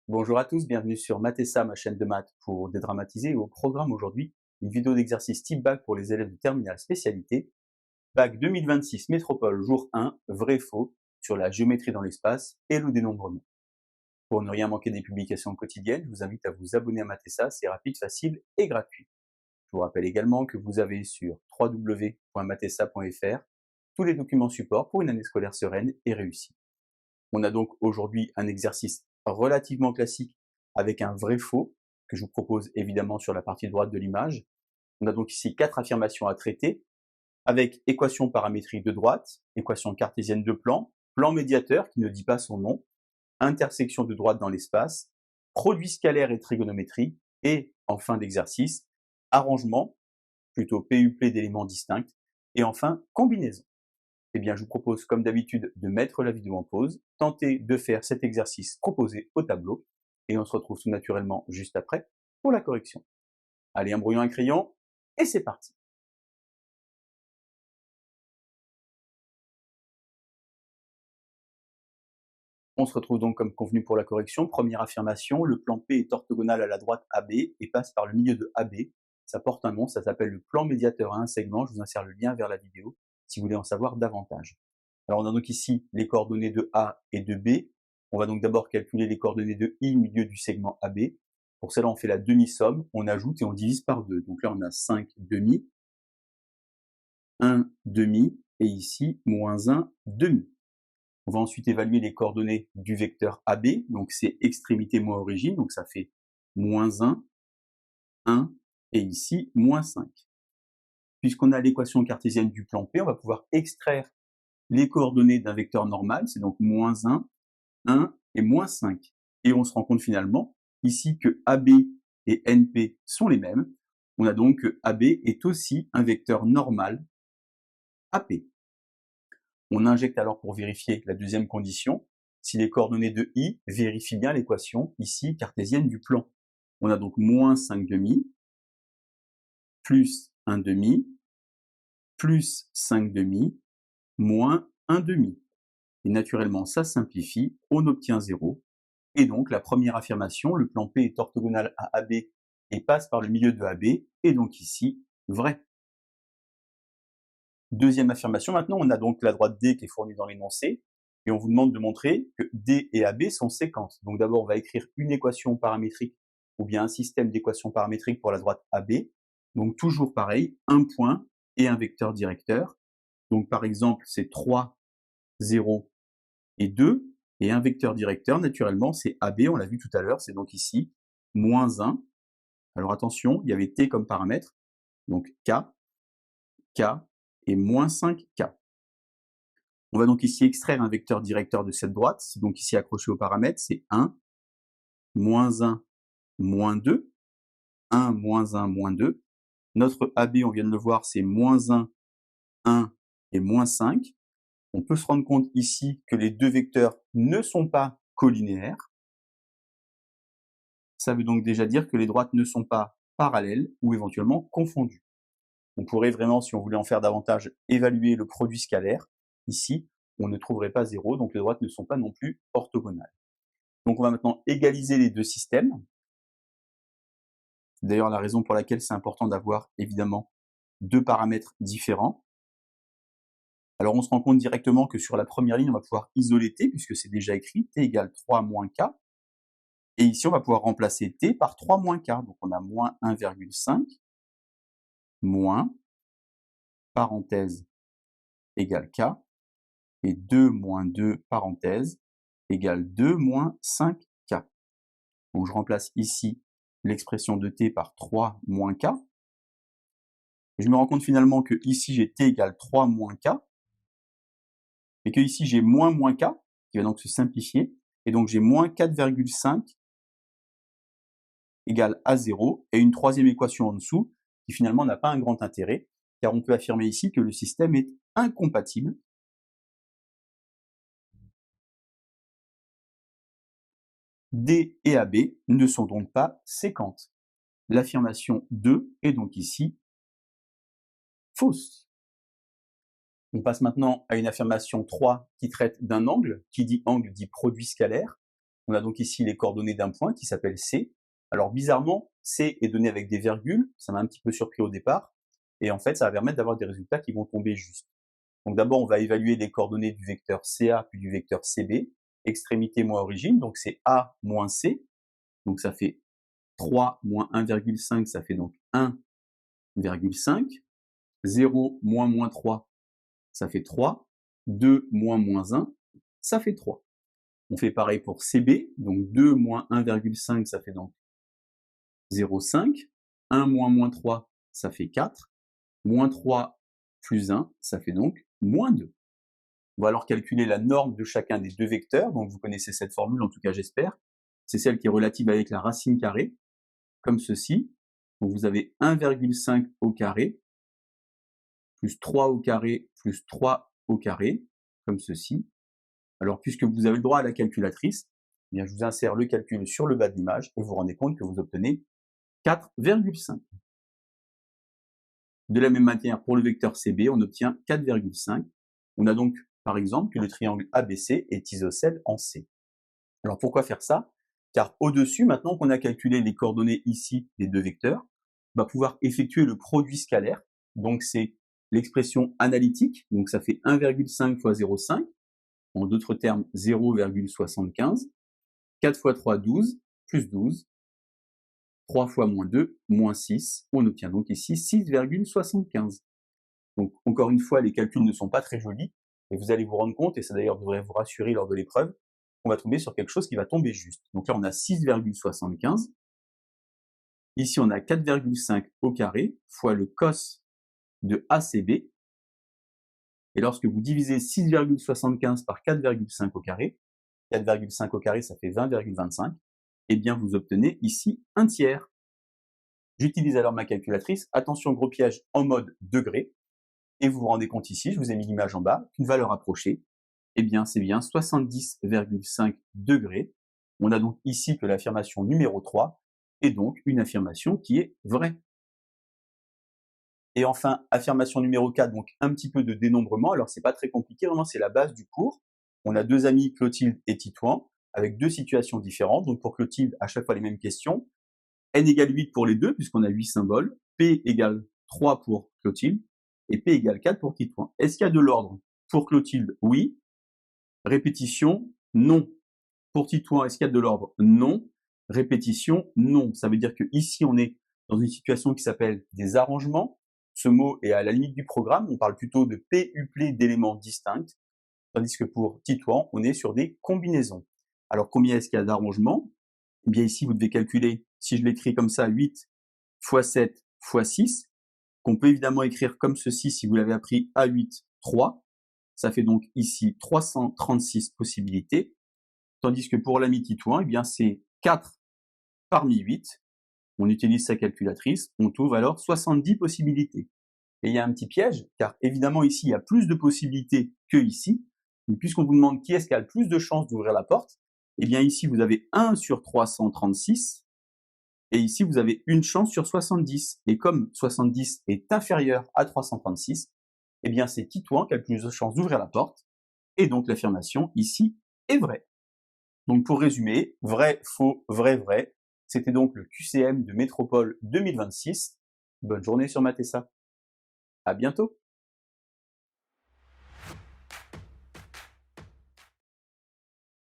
Bonjour à tous, bienvenue sur Mathessa, ma chaîne de maths pour dédramatiser. Et au programme aujourd'hui, une vidéo d'exercice type bac pour les élèves de terminale spécialité. Bac 2026 Métropole, jour 1, vrai-faux, sur la géométrie dans l'espace et le dénombrement. Pour ne rien manquer des publications quotidiennes, je vous invite à vous abonner à Mathessa, c'est rapide, facile et gratuit. Je vous rappelle également que vous avez sur www.mathessa.fr tous les documents support pour une année scolaire sereine et réussie. On a donc aujourd'hui un exercice relativement classique avec un vrai-faux que je vous propose évidemment sur la partie droite de l'image. On a donc ici 4 affirmations à traiter avec équation paramétrique de droite, équation cartésienne de plan, plan médiateur qui ne dit pas son nom, intersection de droite dans l'espace, produit scalaire et trigonométrie et en fin d'exercice, arrangement, plutôt PUP d'éléments distincts, et enfin combinaison. Eh bien, je vous propose, comme d'habitude, de mettre la vidéo en pause, tenter de faire cet exercice proposé au tableau, et on se retrouve tout naturellement juste après pour la correction. Allez, un brouillon, un crayon, et c'est parti. On se retrouve donc comme convenu pour la correction. Première affirmation, le plan P est orthogonal à la droite AB et passe par le milieu de AB. Ça porte un nom, ça s'appelle le plan médiateur à un segment. Je vous insère le lien vers la vidéo si vous voulez en savoir davantage. Alors on a donc ici les coordonnées de A et de B. On va donc d'abord calculer les coordonnées de I, milieu du segment AB. Pour cela, on fait la demi-somme, on ajoute et on divise par 2. Donc là, on a 5 demi, 1 demi, et ici, moins 1 demi. On va ensuite évaluer les coordonnées du vecteur AB, donc c'est extrémité moins origine, donc ça fait moins 1, 1, et ici, moins 5. Puisqu'on a l'équation cartésienne du plan P, on va pouvoir extraire les coordonnées d'un vecteur normal, c'est donc moins 1, 1 et moins 5. Et on se rend compte finalement ici que AB et NP sont les mêmes. On a donc que AB est aussi un vecteur normal AP. On injecte alors pour vérifier la deuxième condition, si les coordonnées de I vérifient bien l'équation ici cartésienne du plan. On a donc moins 5 demi, plus 1 demi, plus 5 demi, moins 1 demi. Et naturellement, ça simplifie, on obtient 0. Et donc, la première affirmation, le plan P est orthogonal à AB et passe par le milieu de AB, est donc ici vrai. Deuxième affirmation, maintenant, on a donc la droite D qui est fournie dans l'énoncé, et on vous demande de montrer que D et AB sont séquentes. Donc d'abord, on va écrire une équation paramétrique, ou bien un système d'équations paramétriques pour la droite AB. Donc toujours pareil, un point et un vecteur directeur. Donc par exemple, c'est 3, 0 et 2, et un vecteur directeur, naturellement, c'est AB, on l'a vu tout à l'heure, c'est donc ici, moins 1. Alors attention, il y avait T comme paramètre, donc K, K et moins 5K. On va donc ici extraire un vecteur directeur de cette droite, c'est donc ici accroché au paramètre, c'est 1, moins 1, moins 2, 1, moins 1, moins 2. Notre AB, on vient de le voir, c'est moins 1, 1 et moins 5. On peut se rendre compte ici que les deux vecteurs ne sont pas collinéaires. Ça veut donc déjà dire que les droites ne sont pas parallèles ou éventuellement confondues. On pourrait vraiment, si on voulait en faire davantage, évaluer le produit scalaire. Ici, on ne trouverait pas 0, donc les droites ne sont pas non plus orthogonales. Donc on va maintenant égaliser les deux systèmes. C'est d'ailleurs la raison pour laquelle c'est important d'avoir évidemment deux paramètres différents. Alors on se rend compte directement que sur la première ligne, on va pouvoir isoler t, puisque c'est déjà écrit, t égale 3 moins k. Et ici, on va pouvoir remplacer t par 3 moins k. Donc on a moins 1,5 moins, parenthèse, égale k, et 2 moins 2, parenthèse, égale 2 moins 5k. Donc je remplace ici l'expression de t par 3 moins k. Et je me rends compte finalement que ici j'ai t égale 3 moins k, et que ici j'ai moins moins k, qui va donc se simplifier, et donc j'ai moins 4,5 égale à 0, et une troisième équation en dessous, qui finalement n'a pas un grand intérêt, car on peut affirmer ici que le système est incompatible. D et AB ne sont donc pas séquentes. L'affirmation 2 est donc ici fausse. On passe maintenant à une affirmation 3 qui traite d'un angle. Qui dit angle dit produit scalaire. On a donc ici les coordonnées d'un point qui s'appelle C. Alors bizarrement, C est donné avec des virgules, ça m'a un petit peu surpris au départ, et en fait ça va permettre d'avoir des résultats qui vont tomber justes. Donc d'abord on va évaluer les coordonnées du vecteur CA puis du vecteur CB, extrémité moins origine, donc c'est A moins C, donc ça fait 3 moins 1,5, ça fait donc 1,5, 0 moins 3, ça fait 3, 2 moins 1, ça fait 3. On fait pareil pour CB, donc 2 moins 1,5, ça fait donc 0,5, 1 moins 3, ça fait 4, moins 3 plus 1, ça fait donc moins 2. On va alors calculer la norme de chacun des deux vecteurs, donc vous connaissez cette formule, en tout cas j'espère. C'est celle qui est relative avec la racine carrée, comme ceci. Donc vous avez 1,5 au carré, plus 3 au carré, plus 3 au carré, comme ceci. Alors, puisque vous avez le droit à la calculatrice, eh bien, je vous insère le calcul sur le bas de l'image et vous vous rendez compte que vous obtenez 4,5. De la même manière, pour le vecteur CB, on obtient 4,5. On a donc, par exemple, que le triangle ABC est isocèle en C. Alors, pourquoi faire ça? Car au-dessus, maintenant qu'on a calculé les coordonnées ici des deux vecteurs, on va pouvoir effectuer le produit scalaire. Donc, c'est l'expression analytique. Donc, ça fait 1,5 fois 0,5. En d'autres termes, 0,75. 4 fois 3, 12, plus 12. 3 fois moins 2, moins 6. On obtient donc ici 6,75. Donc, encore une fois, les calculs ne sont pas très jolis, et vous allez vous rendre compte, et ça d'ailleurs devrait vous rassurer lors de l'épreuve, on va tomber sur quelque chose qui va tomber juste. Donc là, on a 6,75. Ici, on a 4,5 au carré, fois le cos de ACB. Et lorsque vous divisez 6,75 par 4,5 au carré, 4,5 au carré, ça fait 20,25, eh bien, vous obtenez ici un tiers. J'utilise alors ma calculatrice. Attention, gros piège en mode degré. Et vous vous rendez compte ici, je vous ai mis l'image en bas, qu'une valeur approchée, eh bien, c'est bien 70,5 degrés. On a donc ici que l'affirmation numéro 3 est donc une affirmation qui est vraie. Et enfin, affirmation numéro 4, donc un petit peu de dénombrement. Alors, c'est pas très compliqué, vraiment, c'est la base du cours. On a deux amis, Clotilde et Titouan, avec deux situations différentes. Donc, pour Clotilde, à chaque fois les mêmes questions. N égale 8 pour les deux, puisqu'on a 8 symboles. P égale 3 pour Clotilde. Et P égale 4 pour Titouan. Est-ce qu'il y a de l'ordre? Pour Clotilde, oui. Répétition, non. Pour Titouan, est-ce qu'il y a de l'ordre? Non. Répétition, non. Ça veut dire que ici, on est dans une situation qui s'appelle des arrangements. Ce mot est à la limite du programme. On parle plutôt de P-uplé d'éléments distincts. Tandis que pour Titouan, on est sur des combinaisons. Alors, combien est-ce qu'il y a d'arrangements? Eh bien, ici, vous devez calculer, si je l'écris comme ça, 8 fois 7 fois 6, qu'on peut évidemment écrire comme ceci si vous l'avez appris à 8, 3. Ça fait donc ici 336 possibilités. Tandis que pour l'ami Titouan, eh bien, c'est 4 parmi 8. On utilise sa calculatrice, on trouve alors 70 possibilités. Et il y a un petit piège, car évidemment ici, il y a plus de possibilités que ici. Mais puisqu'on vous demande qui est-ce qui a le plus de chances d'ouvrir la porte, eh bien ici, vous avez 1 sur 336, et ici, vous avez une chance sur 70. Et comme 70 est inférieur à 336, eh bien c'est Titouan qui a le plus de chances d'ouvrir la porte, et donc l'affirmation ici est vraie. Donc pour résumer, vrai, faux, vrai, vrai, c'était donc le QCM de Métropole 2026. Bonne journée sur Matessa. À bientôt.